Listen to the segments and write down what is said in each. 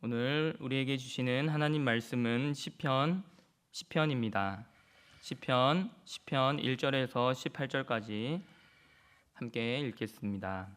오늘 우리에게 주시는 하나님 말씀은 시편입니다. 시편 1절에서 18절까지 함께 읽겠습니다.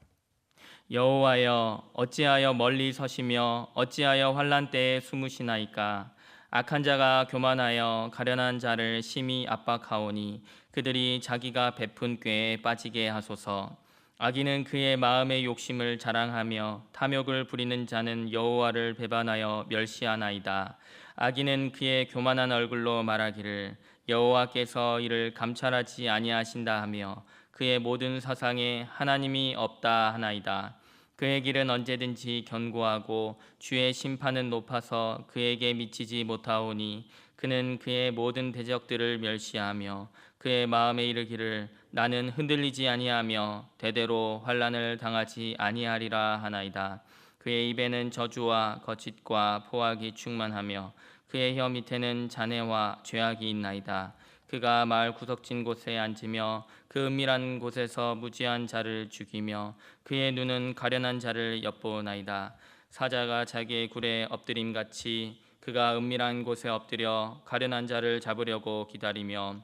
여호와여, 어찌하여 멀리 서시며 어찌하여 환난 때에 숨으시나이까? 악한 자가 교만하여 가련한 자를 심히 압박하오니 그들이 자기가 베푼 꾀에 빠지게 하소서. 악인은 그의 마음의 욕심을 자랑하며 탐욕을 부리는 자는 여호와를 배반하여 멸시하나이다. 악인은 그의 교만한 얼굴로 말하기를 여호와께서 이를 감찰하지 아니하신다 하며 그의 모든 사상에 하나님이 없다 하나이다. 그의 길은 언제든지 견고하고 주의 심판은 높아서 그에게 미치지 못하오니 그는 그의 모든 대적들을 멸시하며 그의 마음에 이르기를 나는 흔들리지 아니하며 대대로 환난을 당하지 아니하리라 하나이다. 그의 입에는 저주와 거짓과 포악이 충만하며 그의 혀 밑에는 잔해와 죄악이 있나이다. 그가 마을 구석진 곳에 앉으며 그 은밀한 곳에서 무지한 자를 죽이며 그의 눈은 가련한 자를 엿보나이다. 사자가 자기의 굴에 엎드림같이 그가 은밀한 곳에 엎드려 가련한 자를 잡으려고 기다리며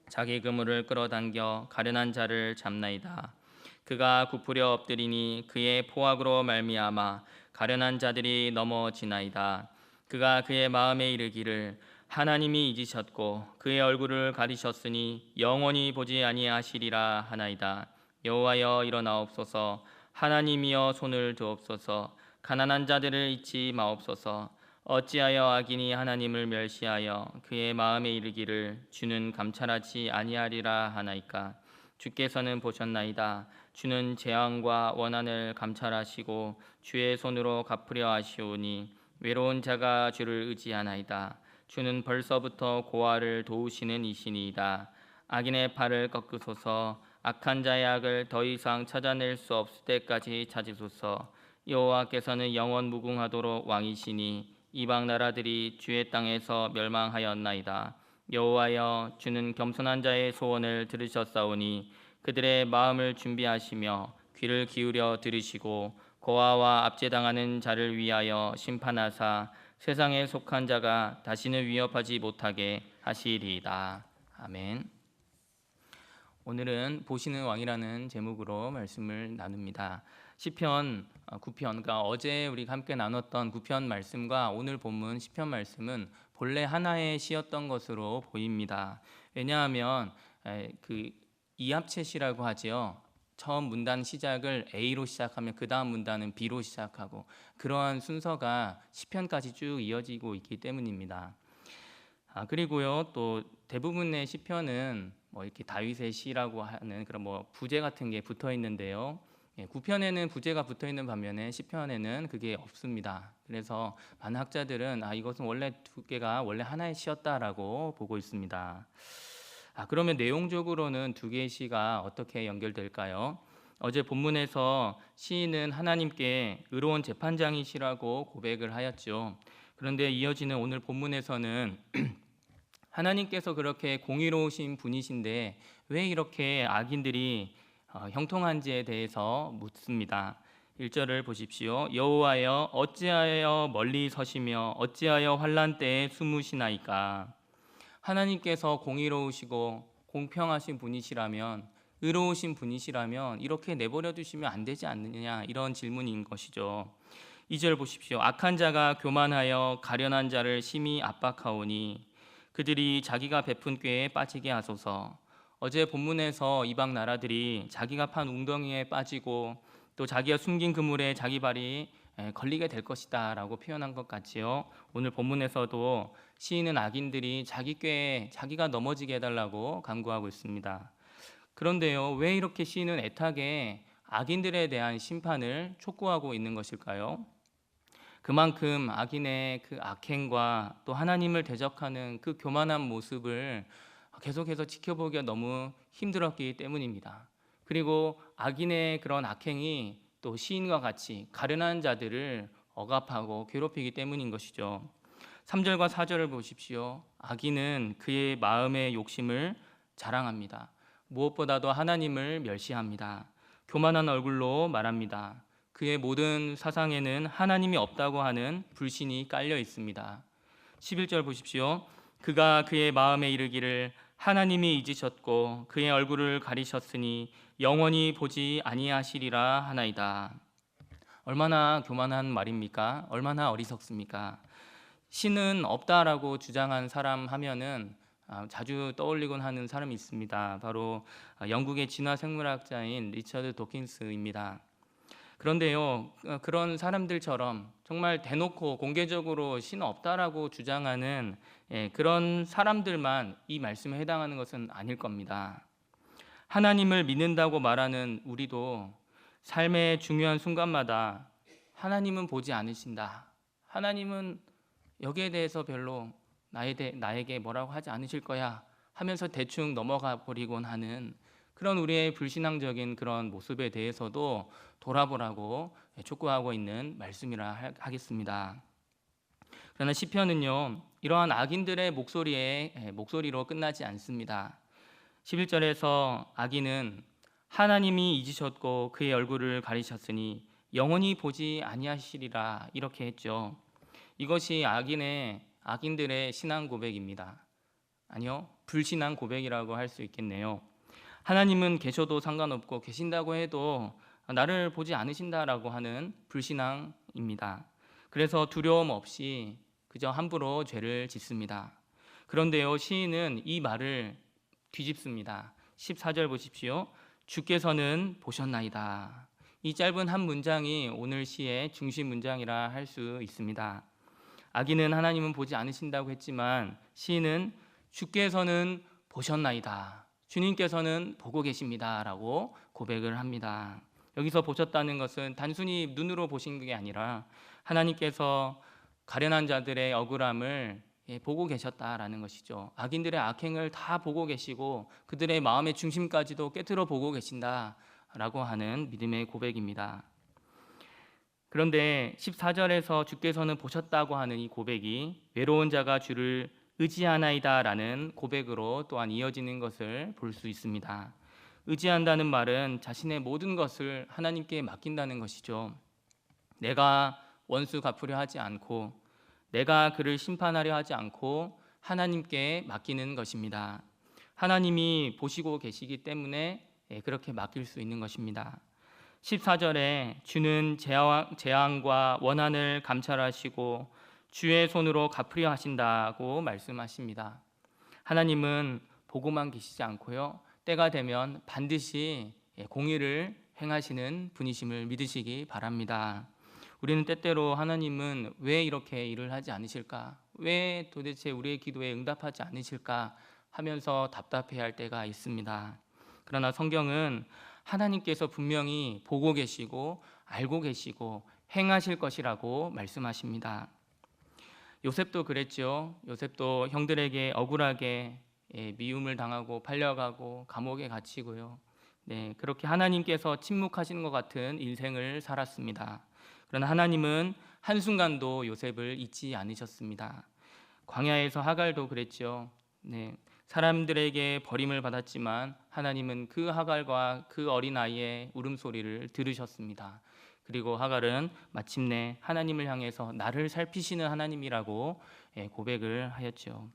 자기 그물을 끌어당겨 가련한 자를 잡나이다. 그가 굽으려 엎드리니 그의 포악으로 말미암아 가련한 자들이 넘어지나이다. 그가 그의 마음에 이르기를 하나님이 잊으셨고 그의 얼굴을 가리셨으니 영원히 보지 아니하시리라 하나이다. 여호와여 일어나옵소서. 하나님이여 손을 드옵소서. 가난한 자들을 잊지 마옵소서. 어찌하여 악인이 하나님을 멸시하여 그의 마음에 이르기를 주는 감찰하지 아니하리라 하나이까? 주께서는 보셨나이다. 주는 재앙과 원한을 감찰하시고 주의 손으로 갚으려 하시오니 외로운 자가 주를 의지하나이다. 주는 벌써부터 고아를 도우시는 이시니이다. 악인의 팔을 꺾으소서. 악한 자의 악을 더 이상 찾아낼 수 없을 때까지 찾으소서. 여호와께서는 영원 무궁하도록 왕이시니 이방 나라들이 주의 땅에서 멸망하였나이다. 여호와여, 주는 겸손한 자의 소원을 들으셨사오니 그들의 마음을 준비하시며 귀를 기울여 들으시고 고아와 압제당하는 자를 위하여 심판하사 세상에 속한 자가 다시는 위협하지 못하게 하시리이다. 아멘. 오늘은 보시는 왕이라는 제목으로 말씀을 나눕니다. 시편 9편, 그러니까 어제 우리가 함께 나눴던 9편 말씀과 오늘 본문 시편 말씀은 본래 하나의 시였던 것으로 보입니다. 왜냐하면 그 이합체시라고 하지요. 처음 문단 시작을 A로 시작하면 그 다음 문단은 B로 시작하고 그러한 순서가 시편까지 쭉 이어지고 있기 때문입니다. 그리고요, 또 대부분의 시편은 이렇게 다윗의 시라고 하는 그런 부제 같은 게 붙어 있는데요. 9편에는 부제가 붙어 있는 반면에 시편에는 그게 없습니다. 그래서 많은 학자들은 이것은 원래 두 개가 원래 하나의 시였다라고 보고 있습니다. 그러면 내용적으로는 두 개의 시가 어떻게 연결될까요? 어제 본문에서 시인은 하나님께 의로운 재판장이시라고 고백을 하였죠. 그런데 이어지는 오늘 본문에서는 하나님께서 그렇게 공의로우신 분이신데 왜 이렇게 악인들이 형통한지에 대해서 묻습니다. 1절을 보십시오. 여호와여, 어찌하여 멀리 서시며 어찌하여 환난 때에 숨으시나이까? 하나님께서 공의로우시고 공평하신 분이시라면, 의로우신 분이시라면 이렇게 내버려 두시면 안 되지 않느냐, 이런 질문인 것이죠. 2절 보십시오. 악한 자가 교만하여 가련한 자를 심히 압박하오니 그들이 자기가 베푼 꾀에 빠지게 하소서. 어제 본문에서 이방 나라들이 자기가 판 웅덩이에 빠지고 또 자기가 숨긴 그물에 자기 발이 걸리게 될 것이다 라고 표현한 것 같지요. 오늘 본문에서도 시인은 악인들이 자기 꾀에 자기가 넘어지게 해달라고 간구하고 있습니다. 그런데요, 왜 이렇게 시인은 애타게 악인들에 대한 심판을 촉구하고 있는 것일까요? 그만큼 악인의 그 악행과 또 하나님을 대적하는 그 교만한 모습을 계속해서 지켜보기가 너무 힘들었기 때문입니다. 그리고 악인의 그런 악행이 또 시인과 같이 가련한 자들을 억압하고 괴롭히기 때문인 것이죠. 3절과 4절을 보십시오. 악인은 그의 마음의 욕심을 자랑합니다. 무엇보다도 하나님을 멸시합니다. 교만한 얼굴로 말합니다. 그의 모든 사상에는 하나님이 없다고 하는 불신이 깔려 있습니다. 11절 보십시오. 그가 그의 마음에 이르기를 하나님이 잊으셨고 그의 얼굴을 가리셨으니 영원히 보지 아니하시리라 하나이다. 얼마나 교만한 말입니까? 얼마나 어리석습니까? 신은 없다라고 주장한 사람 하면은 자주 떠올리곤 하는 사람이 있습니다. 바로 영국의 진화생물학자인 리처드 도킨스입니다. 그런데요, 그런 사람들처럼 정말 대놓고 공개적으로 신 없다라고 주장하는 그런 사람들만 이 말씀에 해당하는 것은 아닐 겁니다. 하나님을 믿는다고 말하는 우리도 삶의 중요한 순간마다 하나님은 보지 않으신다. 하나님은 여기에 대해서 별로 나에게 뭐라고 하지 않으실 거야 하면서 대충 넘어가 버리곤 하는 그런 우리의 불신앙적인 그런 모습에 대해서도 돌아보라고 촉구하고 있는 말씀이라 하겠습니다. 그러나 시편은요, 이러한 악인들의 목소리로 끝나지 않습니다. 11절에서 악인은 하나님이 잊으셨고 그의 얼굴을 가리셨으니 영원히 보지 아니하시리라 이렇게 했죠. 이것이 악인들의 신앙 고백입니다. 아니요, 불신앙 고백이라고 할 수 있겠네요. 하나님은 계셔도 상관없고 계신다고 해도 나를 보지 않으신다라고 하는 불신앙입니다. 그래서 두려움 없이 그저 함부로 죄를 짓습니다. 그런데요, 시인은 이 말을 뒤집습니다. 14절 보십시오. 주께서는 보셨나이다. 이 짧은 한 문장이 오늘 시의 중심 문장이라 할 수 있습니다. 악인은 하나님은 보지 않으신다고 했지만 시인은 주께서는 보셨나이다. 주님께서는 보고 계십니다라고 고백을 합니다. 여기서 보셨다는 것은 단순히 눈으로 보신 게 아니라 하나님께서 가련한 자들의 억울함을 보고 계셨다라는 것이죠. 악인들의 악행을 다 보고 계시고 그들의 마음의 중심까지도 꿰뚫어 보고 계신다라고 하는 믿음의 고백입니다. 그런데 14절에서 주께서는 보셨다고 하는 이 고백이 외로운 자가 주를 의지하나이다라는 고백으로 또한 이어지는 것을 볼 수 있습니다. 의지한다는 말은 자신의 모든 것을 하나님께 맡긴다는 것이죠. 내가 원수 갚으려 하지 않고 내가 그를 심판하려 하지 않고 하나님께 맡기는 것입니다. 하나님이 보시고 계시기 때문에 그렇게 맡길 수 있는 것입니다. 14절에 주는 재앙과 원한을 감찰하시고 주의 손으로 갚으려 하신다고 말씀하십니다. 하나님은 보고만 계시지 않고요, 때가 되면 반드시 공의를 행하시는 분이심을 믿으시기 바랍니다. 우리는 때때로 하나님은 왜 이렇게 일을 하지 않으실까? 왜 도대체 우리의 기도에 응답하지 않으실까? 하면서 답답해할 때가 있습니다. 그러나 성경은 하나님께서 분명히 보고 계시고 알고 계시고 행하실 것이라고 말씀하십니다. 요셉도 그랬죠. 요셉도 형들에게 억울하게 미움을 당하고 팔려가고 감옥에 갇히고요. 그렇게 하나님께서 침묵하시는 것 같은 인생을 살았습니다. 그러나 하나님은 한순간도 요셉을 잊지 않으셨습니다. 광야에서 하갈도 그랬죠. 사람들에게 버림을 받았지만 하나님은 그 하갈과 그 어린아이의 울음소리를 들으셨습니다. 그리고 하갈은 마침내 하나님을 향해서 나를 살피시는 하나님이라고 고백을 하였죠.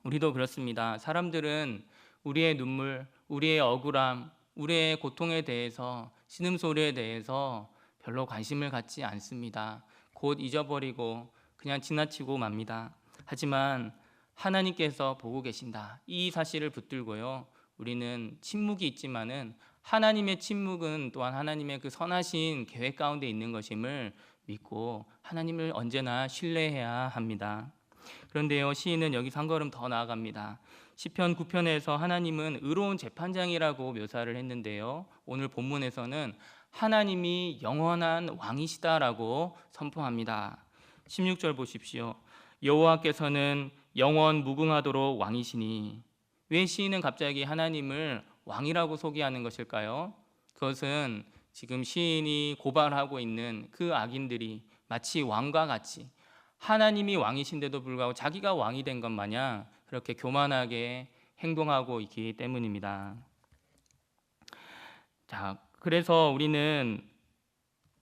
우리도 그렇습니다. 사람들은 우리의 눈물, 우리의 억울함, 우리의 고통에 대해서, 신음소리에 대해서 별로 관심을 갖지 않습니다. 곧 잊어버리고 그냥 지나치고 맙니다. 하지만 하나님께서 보고 계신다, 이 사실을 붙들고요, 우리는 침묵이 있지만은 하나님의 침묵은 또한 하나님의 그 선하신 계획 가운데 있는 것임을 믿고 하나님을 언제나 신뢰해야 합니다. 그런데요, 시인은 여기서 한 걸음 더 나아갑니다. 시편 9편에서 하나님은 의로운 재판장이라고 묘사를 했는데요, 오늘 본문에서는 하나님이 영원한 왕이시다라고 선포합니다. 16절 보십시오. 여호와께서는 영원 무궁하도록 왕이시니. 왜 시인은 갑자기 하나님을 왕이라고 소개하는 것일까요? 그것은 지금 시인이 고발하고 있는 그 악인들이 마치 왕과 같이 하나님이 왕이신데도 불구하고 자기가 왕이 된 것 마냥 그렇게 교만하게 행동하고 있기 때문입니다. 자, 그래서 우리는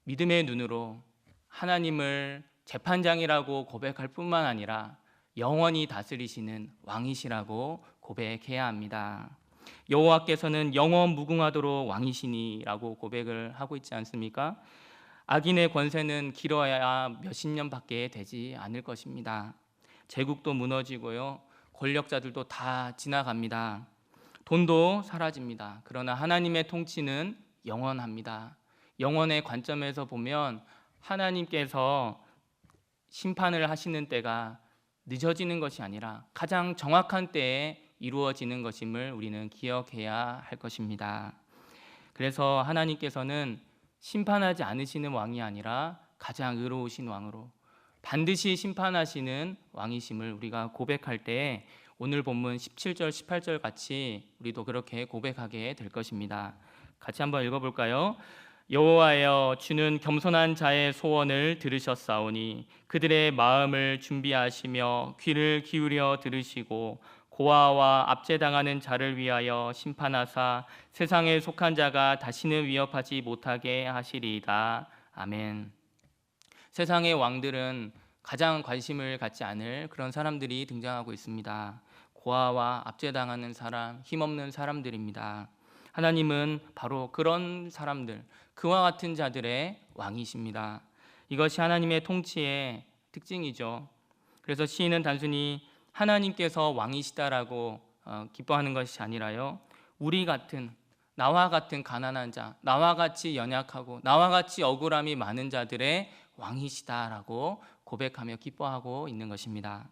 믿음의 눈으로 하나님을 재판장이라고 고백할 뿐만 아니라 영원히 다스리시는 왕이시라고 고백해야 합니다. 여호와께서는 영원 무궁하도록 왕이시니라고 고백을 하고 있지 않습니까? 악인의 권세는 길어야 몇십 년밖에 되지 않을 것입니다. 제국도 무너지고요, 권력자들도 다 지나갑니다. 돈도 사라집니다. 그러나 하나님의 통치는 영원합니다. 영원의 관점에서 보면 하나님께서 심판을 하시는 때가 늦어지는 것이 아니라 가장 정확한 때에 이루어지는 것임을 우리는 기억해야 할 것입니다. 그래서 하나님께서는 심판하지 않으시는 왕이 아니라 가장 의로우신 왕으로 반드시 심판하시는 왕이심을 우리가 고백할 때 오늘 본문 17절 18절 같이 우리도 그렇게 고백하게 될 것입니다. 같이 한번 읽어볼까요? 여호와여, 주는 겸손한 자의 소원을 들으셨사오니 그들의 마음을 준비하시며 귀를 기울여 들으시고 고아와 압제당하는 자를 위하여 심판하사 세상에 속한 자가 다시는 위협하지 못하게 하시리이다. 아멘. 세상의 왕들은 가장 관심을 갖지 않을 그런 사람들이 등장하고 있습니다. 고아와 압제당하는 사람, 힘없는 사람들입니다. 하나님은 바로 그런 사람들, 그와 같은 자들의 왕이십니다. 이것이 하나님의 통치의 특징이죠. 그래서 시인은 단순히 하나님께서 왕이시다라고 기뻐하는 것이 아니라요, 우리 같은, 나와 같은 가난한 자, 나와 같이 연약하고 나와 같이 억울함이 많은 자들의 왕이시다라고 고백하며 기뻐하고 있는 것입니다.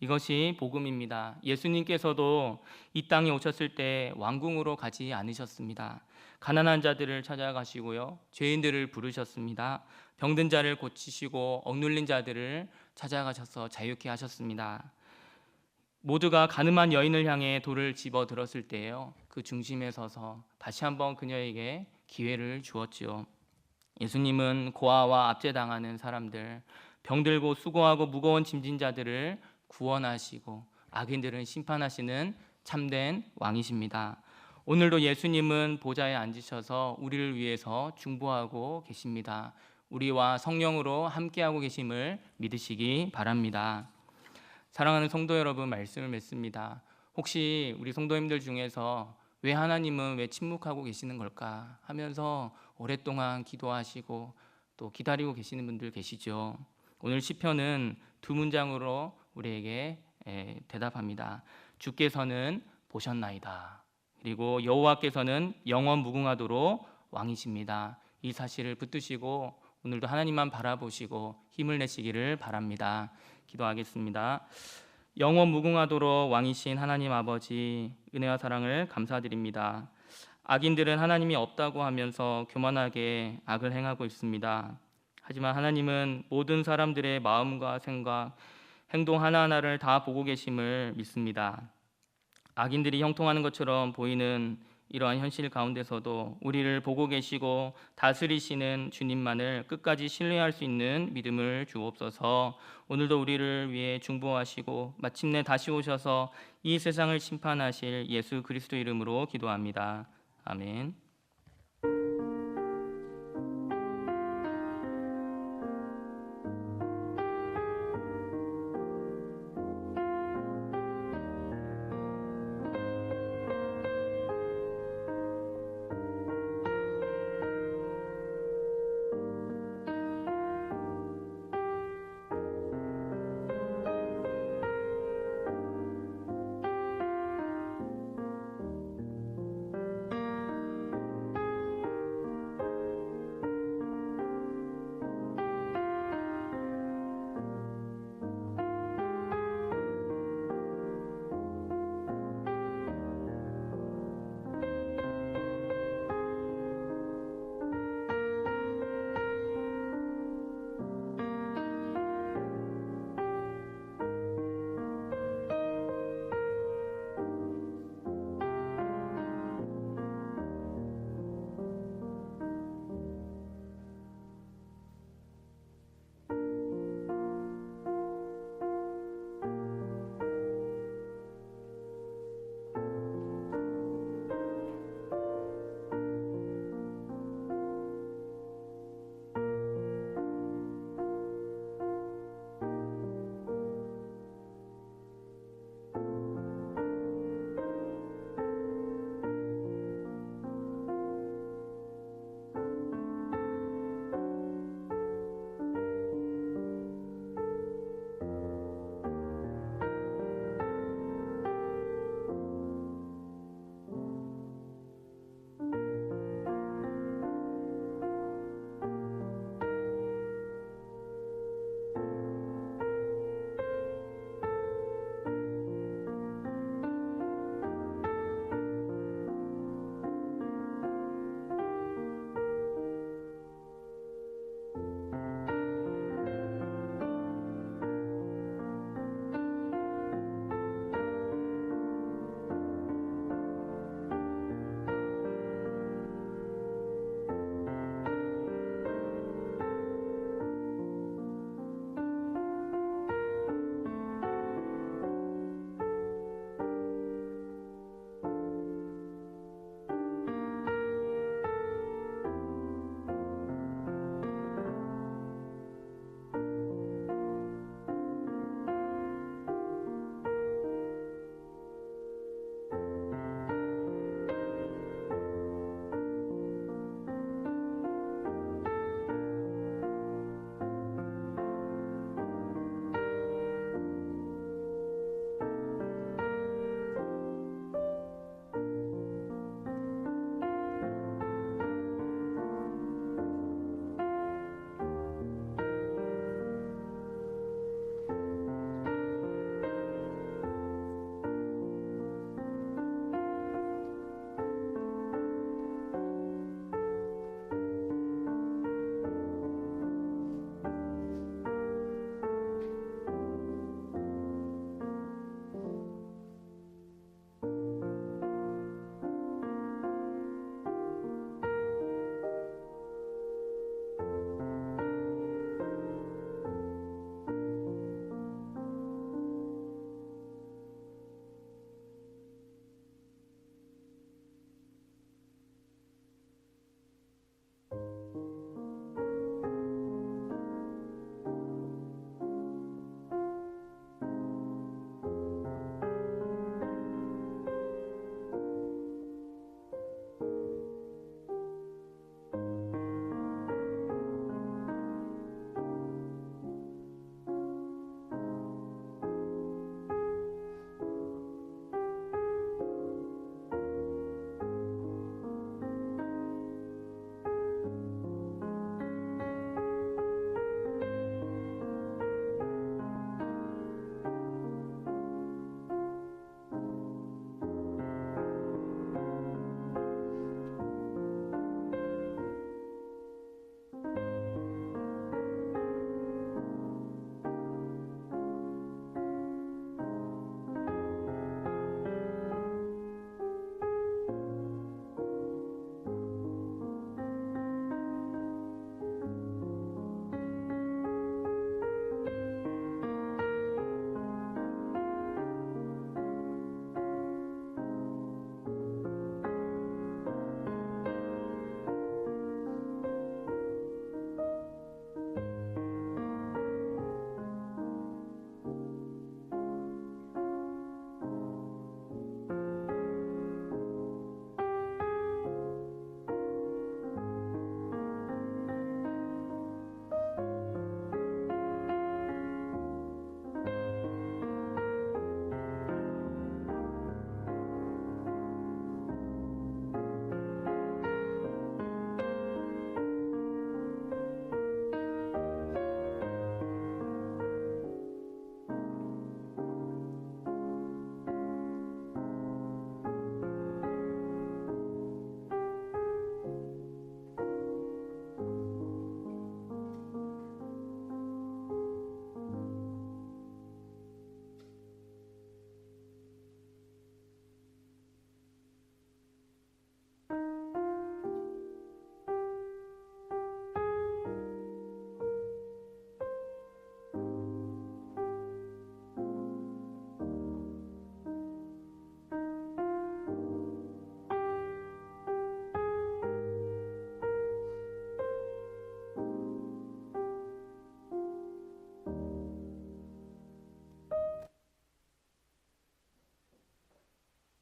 이것이 복음입니다. 예수님께서도 이 땅에 오셨을 때 왕궁으로 가지 않으셨습니다. 가난한 자들을 찾아가시고요, 죄인들을 부르셨습니다. 병든 자를 고치시고 억눌린 자들을 찾아가셔서 자유케 하셨습니다. 모두가 가늠한 여인을 향해 돌을 집어들었을 때에요, 그 중심에 서서 다시 한번 그녀에게 기회를 주었지요. 예수님은 고아와 압제당하는 사람들, 병들고 수고하고 무거운 짐진 자들을 구원하시고 악인들은 심판하시는 참된 왕이십니다. 오늘도 예수님은 보좌에 앉으셔서 우리를 위해서 중보하고 계십니다. 우리와 성령으로 함께하고 계심을 믿으시기 바랍니다. 사랑하는 성도 여러분, 말씀을 맺습니다. 혹시 우리 성도님들 중에서 왜 하나님은 왜 침묵하고 계시는 걸까 하면서 오랫동안 기도하시고 또 기다리고 계시는 분들 계시죠. 오늘 시편은 두 문장으로 우리에게 대답합니다. 주께서는 보셨나이다. 그리고 여호와께서는 영원 무궁하도록 왕이십니다. 이 사실을 붙드시고 오늘도 하나님만 바라보시고 힘을 내시기를 바랍니다. 기도하겠습니다. 영원 무궁하도록 왕이신 하나님 아버지, 은혜와 사랑을 감사드립니다. 악인들은 하나님이 없다고 하면서 교만하게 악을 행하고 있습니다. 하지만 하나님은 모든 사람들의 마음과 생각, 행동 하나하나를 다 보고 계심을 믿습니다. 악인들이 형통하는 것처럼 보이는 이러한 현실 가운데서도 우리를 보고 계시고 다스리시는 주님만을 끝까지 신뢰할 수 있는 믿음을 주옵소서. 오늘도 우리를 위해 중보하시고 마침내 다시 오셔서 이 세상을 심판하실 예수 그리스도 이름으로 기도합니다. 아멘.